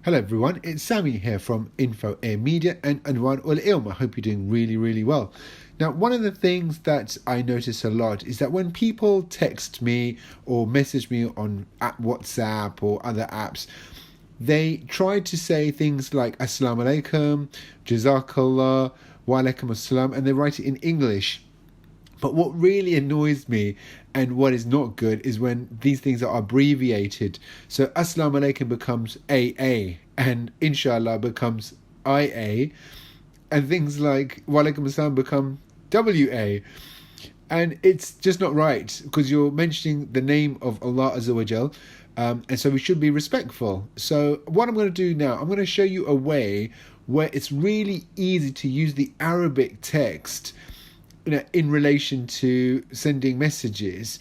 Hello everyone, it's Sammy here from InfoAir Media and Anwaar-ul-ilm. I hope you're doing really, really well. Now, one of the things that I notice a lot is that when people text me or message me on WhatsApp or other apps, they try to say things like Assalamu alaikum, Jazakallah, Wa alaikum assalam, and they write it in English. But what really annoys me and what is not good is when these things are abbreviated. So Assalamu alaikum becomes AA and Inshallah becomes IA, and things like Wa alaikum assalam become WA. And it's just not right because you're mentioning the name of Allah Azza wa Jal, and so we should be respectful. So what I'm going to do now, I'm going to show you a way where it's really easy to use the Arabic text in relation to sending messages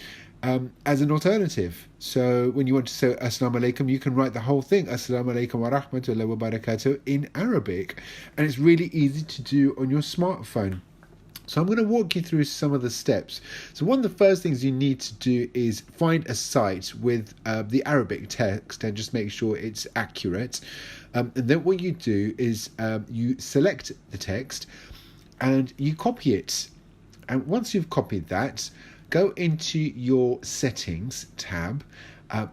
as an alternative. So when you want to say Assalamu alaikum, you can write the whole thing, Assalamu alaikum wa rahmatullahi wa barakatuh, in Arabic. And it's really easy to do on your smartphone. So I'm going to walk you through some of the steps. So one of the first things you need to do is find a site with the Arabic text and just make sure it's accurate. And then what you do is you select the text and you copy it. And once you've copied that, go into your settings tab,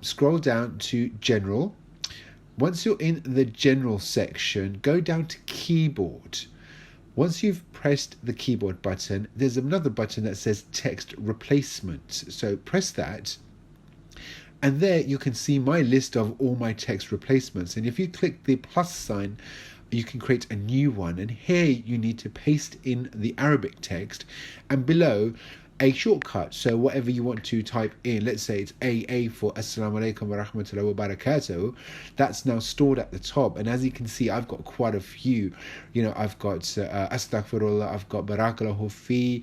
scroll down to general. Once you're in the general section, go down to keyboard. Once you've pressed the keyboard button, there's another button that says text replacement. So press that. And there you can see my list of all my text replacements. And if you click the plus sign, you can create a new one, and here you need to paste in the Arabic text and below a shortcut. So whatever you want to type in, let's say it's AA for Assalamu alaikum wa rahmatullahi wa barakatuh, that's now stored at the top. And as you can see, I've got quite a few. I've got Astaghfirullah, I've got Barakallahu fi,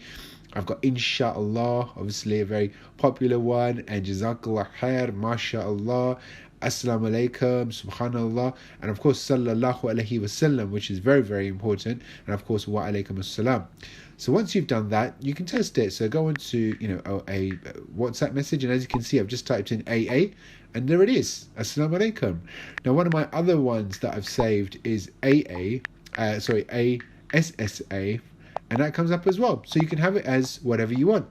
I've got Inshallah, obviously a very popular one, and Jazakallah khair, MashaAllah, Assalamu alaikum, Subhanallah, and of course Sallallahu alaihi wasallam, which is very, very important, and of course Wa alaikum assalam. So once you've done that, you can test it. So go into a WhatsApp message, and as you can see, I've just typed in AA, and there it is, Assalamu alaikum. Now one of my other ones that I've saved is ASSA, and that comes up as well. So you can have it as whatever you want.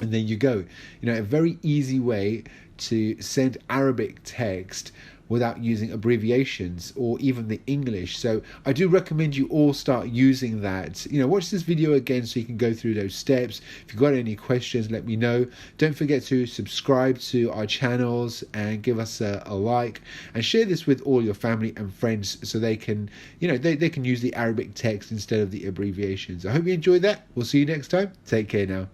And there you go. A very easy way to send Arabic text without using abbreviations or even the English. So I do recommend you all start using that. Watch this video again so you can go through those steps. If you've got any questions, let me know. Don't forget to subscribe to our channels and give us a like, and share this with all your family and friends so they can, they can use the Arabic text instead of the abbreviations. I hope you enjoyed that. We'll see you next time. Take care now.